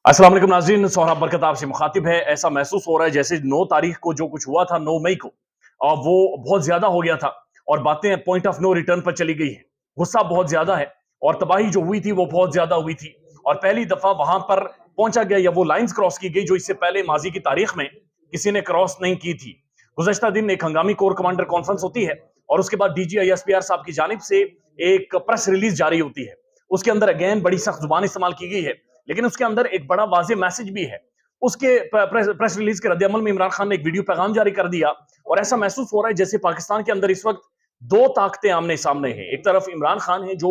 अस्सलाम वालेकुम नाज़रीन, सोहराब बरकत आपसे मुखातिब है। ऐसा महसूस हो रहा है जैसे 9 तारीख को जो कुछ हुआ था, 9 मई को, वो बहुत ज्यादा हो गया था और बातें पॉइंट ऑफ नो रिटर्न पर चली गई है। गुस्सा बहुत ज्यादा है और तबाही जो हुई थी वो बहुत ज्यादा हुई थी और पहली दफा वहां पर पहुंचा गया या वो लाइंस क्रॉस की गई जो इससे पहले माजी की तारीख में किसी ने क्रॉस नहीं की थी। गुज़श्ता दिन एक हंगामी कोर कमांडर कॉन्फ्रेंस होती है और उसके बाद DGISPR साहब की जानिब से एक प्रेस रिलीज जारी होती है। उसके अंदर अगेन बड़ी सख्त जुबान इस्तेमाल की गई है, लेकिन उसके अंदर एक बड़ा वाज़ेह मैसेज भी है। उसके प्रेस रिलीज के रद्द-ए-अमल में इमरान खान ने एक वीडियो पैगाम जारी कर दिया और ऐसा महसूस हो रहा है जैसे पाकिस्तान के अंदर इस वक्त दो ताकतें आमने सामने हैं। एक तरफ इमरान खान है जो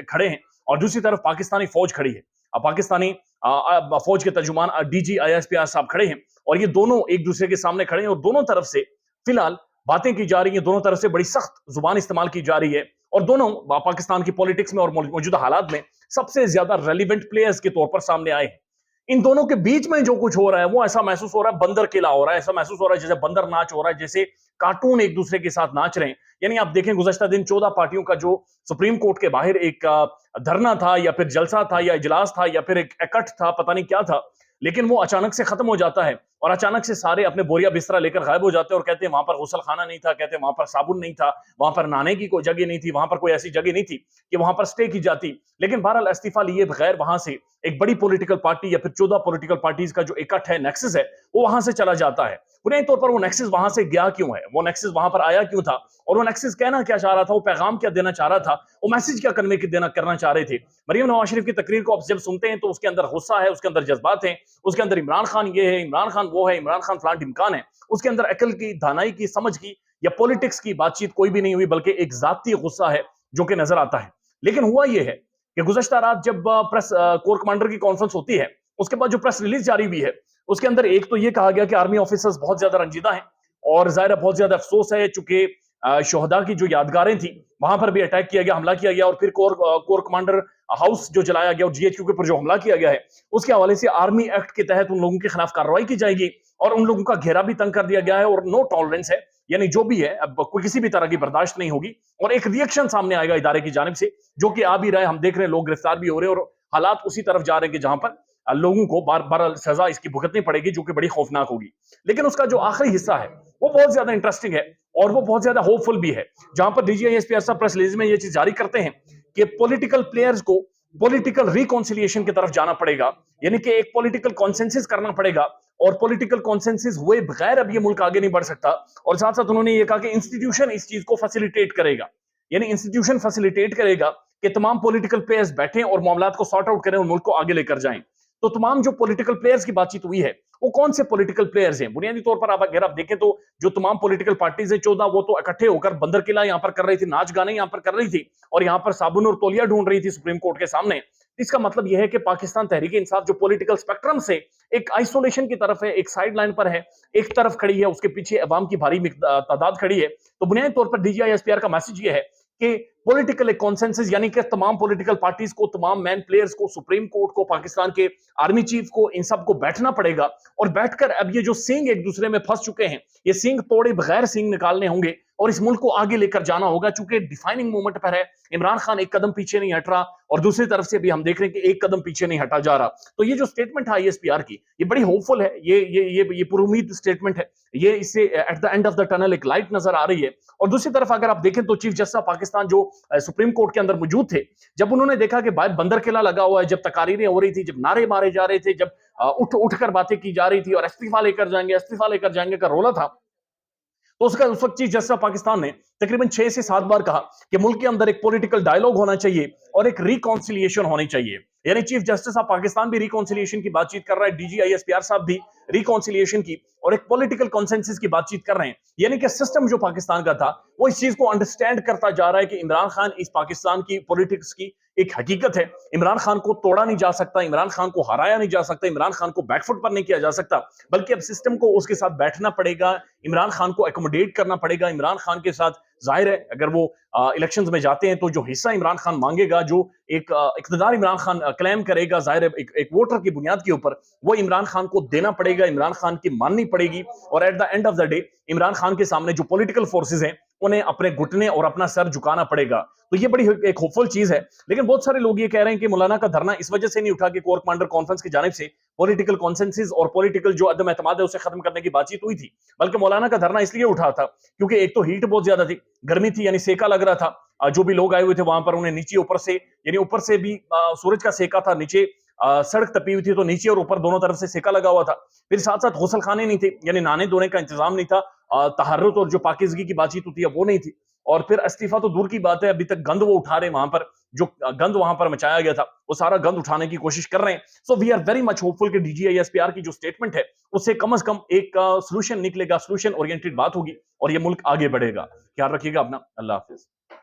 खड़े हैं और दूसरी तरफ पाकिस्तानी फौज खड़ी है। पाकिस्तानी फौज के तर्जुमान DGISPR साहब खड़े हैं और ये दोनों एक दूसरे के सामने खड़े हैं और दोनों तरफ से फिलहाल बातें की जा रही हैं, दोनों तरफ से बड़ी सख्त जुबान इस्तेमाल की जा रही है और दोनों पाकिस्तान की पॉलिटिक्स में और मौजूदा हालात में सबसे ज्यादा रेलिवेंट प्लेयर्स के तौर पर सामने आए हैं। इन दोनों के बीच में जो कुछ हो रहा है वो ऐसा महसूस हो रहा है बंदर किला हो रहा है, ऐसा महसूस हो रहा है जैसे बंदर नाच हो रहा है, जैसे कार्टून एक दूसरे के साथ नाच रहे हैं। यानी आप देखें गुज़श्ता दिन 14 पार्टियों का जो सुप्रीम कोर्ट के बाहर एक धरना था या फिर जलसा था या इजलास था या फिर एक इकट्ठ था, पता नहीं क्या था, लेकिन वो अचानक से खत्म हो जाता है और अचानक से सारे अपने बोरिया बिस्तरा लेकर गायब हो जाते हैं और कहते हैं वहां पर गुसल खाना नहीं था, कहते हैं वहां पर साबुन नहीं था, वहां पर नहाने की कोई जगह नहीं थी, वहां पर कोई ऐसी जगह नहीं थी कि वहां पर स्टे की जाती। लेकिन बहरहाल इस्तीफा लिए बगैर वहां से एक बड़ी पॉलिटिकल पार्टी या फिर 14 पॉलिटिकल पार्टीज का जो इकट्ठ है, नेक्सस है, वो वहां से चला जाता है। बुनियादी तौर पर वो नेक्सस वहां से गया क्यों है, वो नेक्सस वहां पर आया क्यों था और वो नेक्सस कहना क्या चाह रहा था, वो पैगाम क्या देना चाह रहा था, वो मैसेज क्या करना चाह रहे थे। मरियम नवाज शरीफ की तकरीर को आप जब सुनते हैं तो उसके अंदर गुस्सा है, उसके अंदर जज्बात हैं, उसके अंदर इमरान खान ये है, इमरान खान वो है, इमरान खान फलान ढिमकान है। उसके अंदर अकल की, दानाई की, समझ की या पॉलिटिक्स की बातचीत कोई भी नहीं हुई, बल्कि एक जाती गुस्सा है जो कि नजर आता है। लेकिन हुआ यह है कि गुज़श्ता रात जब प्रेस कोर कमांडर की कॉन्फ्रेंस होती है, उसके बाद जो प्रेस रिलीज जारी हुई है, उसके अंदर एक तो ये कहा गया कि आर्मी ऑफिसर्स बहुत ज्यादा रंजीदा हैं और जाहिर है बहुत ज्यादा अफसोस है, चूंकि शोहदा की जो यादगारें थी वहां पर भी अटैक किया गया, हमला किया गया और फिर कोर कमांडर हाउस जो जलाया गया और GHQ के ऊपर जो हमला किया गया है, उसके हवाले से आर्मी एक्ट के तहत उन लोगों के खिलाफ कार्रवाई की जाएगी और उन लोगों का घेरा भी तंग कर दिया गया है और नो टॉलरेंस है। यानी जो भी है अब कोई किसी भी तरह की बर्दाश्त नहीं होगी और एक रिएक्शन सामने आएगा इदारे की जानिब से, जो कि आ भी रहा है। हम देख रहे हैं लोग गिरफ्तार भी हो रहे हैं और हालात उसी तरफ जा रहे हैं कि जहां पर लोगों को बार बार सजा इसकी भुगतनी पड़ेगी, जो कि बड़ी खौफनाक होगी। लेकिन उसका जो आखिरी हिस्सा है वो बहुत ज्यादा इंटरेस्टिंग है और वो बहुत ज्यादा होपफुल भी है, जहां पर DGISPR साहब प्रेस रिलीज में ये चीज जारी करते हैं कि पॉलिटिकल प्लेयर्स को पॉलिटिकल रिकॉन्सिलिएशन की तरफ जाना पड़ेगा, यानी कि एक पॉलिटिकल कॉन्सेंसस करना पड़ेगा और पॉलिटिकल कॉन्सेंसस हुए बगैर अब ये मुल्क आगे नहीं बढ़ सकता। और साथ साथ उन्होंने ये कहा कि इंस्टीट्यूशन इस चीज को फैसिलिटेट करेगा, यानी इंस्टीट्यूशन फैसिलिटेट करेगा कि तमाम पॉलिटिकल प्लेयर्स बैठें और मामलात को सॉर्ट आउट करें और मुल्क को आगे लेकर जाएं। तो तमाम जो पॉलिटिकल प्लेयर्स की बातचीत हुई है वो कौन से पॉलिटिकल प्लेयर्स हैं? बुनियादी तौर पर आप अगर आप देखें तो जो तमाम पॉलिटिकल पार्टीज है 14, वो तो इकट्ठे होकर बंदर किला यहाँ पर कर रही थी, नाच गाने यहाँ पर कर रही थी और यहाँ पर साबुन और तौलिया ढूंढ रही थी सुप्रीम कोर्ट के सामने। इसका मतलब यह है कि पाकिस्तान तहरीक इंसाफ जो पॉलिटिकल स्पेक्ट्रम से एक आइसोलेशन की तरफ है, एक साइड लाइन पर है, एक तरफ खड़ी है, उसके पीछे अवाम की भारी तादाद खड़ी है। तो बुनियादी तौर पर DGISPR का मैसेज ये है कि पॉलिटिकल एक कॉन्सेंसस, यानी कि तमाम पॉलिटिकल पार्टीज को, तमाम मैन प्लेयर्स को, सुप्रीम कोर्ट को, पाकिस्तान के आर्मी चीफ को, इन सब को बैठना पड़ेगा और बैठकर अब ये जो सिंग एक दूसरे में फंस चुके हैं, ये सिंग तोड़े बगैर सिंग निकालने होंगे और इस मुल्क को आगे लेकर जाना होगा। चूंकि डिफाइनिंग मोमेंट पर है, इमरान खान एक कदम पीछे नहीं हट रहा और दूसरी तरफ से भी हम देख रहे हैं कि एक कदम पीछे नहीं हटा जा रहा। तो ये जो स्टेटमेंट है ISPR की, ये बड़ी होपफुल है, ये पुरुमीद स्टेटमेंट है, ये इससे at the end of the tunnel एक लाइट नजर आ रही है। और दूसरी तरफ अगर आप देखें तो चीफ जस्टिस पाकिस्तान जो सुप्रीम कोर्ट के अंदर मौजूद थे, जब उन्होंने देखा कि बाहर बंदर किला लगा हुआ है, जब तकारीरें हो रही थी, जब नारे मारे जा रहे थे, जब उठ कर बातें की जा रही थी और इस्तीफा लेकर जाएंगे का रोला था, तो उसका उस वक्त चीफ जस्टिस पाकिस्तान ने तकरीबन 6 से 7 बार कहा कि मुल्क के अंदर एक पॉलिटिकल डायलॉग होना चाहिए और एक रिकॉन्सिलिएशन होनी चाहिए। यानी चीफ जस्टिस ऑफ पाकिस्तान भी रिकॉन्सिलिएशन की बातचीत कर रहा है, DGISPR साहब भी रिकॉन्सिलिएशन की और एक पॉलिटिकल कॉन्सेंसस की बातचीत कर रहे हैं। यानी कि सिस्टम जो पाकिस्तान का था वो इस चीज को अंडरस्टैंड करता जा रहा है कि इमरान खान इस पाकिस्तान की पॉलिटिक्स की एक हकीकत है। इमरान खान को तोड़ा नहीं जा सकता, इमरान खान को हराया नहीं जा सकता, इमरान खान को बैकफुट पर नहीं किया जा सकता, बल्कि अब सिस्टम को उसके साथ बैठना पड़ेगा, इमरान खान को एकोमोडेट करना पड़ेगा। इमरान खान के साथ जाहिर है अगर वो इलेक्शंस में जाते हैं तो जो हिस्सा इमरान खान मांगेगा, जो एक इक़्तिदार इमरान खान क्लेम करेगा, जाहिर है एक वोटर की बुनियाद के ऊपर वो इमरान खान को देना पड़ेगा, इमरान खान की माननी पड़ेगी। और at the end of the day Imran Khan के सामने जो पॉलिटिकल फोर्सेस हैं उन्हें अपने घुटने और अपना सर झुकाना पड़ेगा। तो ये बड़ी एक होपफुल चीज है। लेकिन बहुत सारे लोग ये कह रहे हैं कि मौलाना का धरना इस वजह से नहीं उठा कि कोर कमांडर कॉन्फ्रेंस की जानिब से पॉलिटिकल कॉन्सेंसिस और पॉलिटिकल जो अदम एतमाद है उसे खत्म करने की बातचीत हुई थी। बल्कि मौलाना का धरना इसलिए उठा था क्योंकि एक तो हीट बहुत ज्यादा थी, गर्मी थी, यानी सेका लग रहा था। जो भी लोग आए हुए थे वहां पर उन्हें नीचे ऊपर से, यानी ऊपर से भी सूरज का सेका था, नीचे सड़क तपी हुई थी, तो नीचे और ऊपर दोनों तरफ से सेका लगा हुआ था। फिर साथ साथ गुसल खाने नहीं थे, यानी नहाने धोने का इंतजाम नहीं था। तहर्रुत और जो पाकिजगी की बातचीत होती है वो नहीं थी। और फिर इस्तीफा तो दूर की बात है, अभी तक गंद वो उठा रहे वहां पर, जो गंद वहां पर मचाया गया था वो सारा गंद उठाने की कोशिश कर रहे हैं। So we are very much hopeful कि डीजीआईएसपीआर की जो स्टेटमेंट है उससे कम से कम एक सोल्यूशन निकलेगा, सोल्यूशन ओरिएंटेड बात होगी और ये मुल्क आगे बढ़ेगा। ख्याल रखिएगा अपना। अल्लाह हाफिज।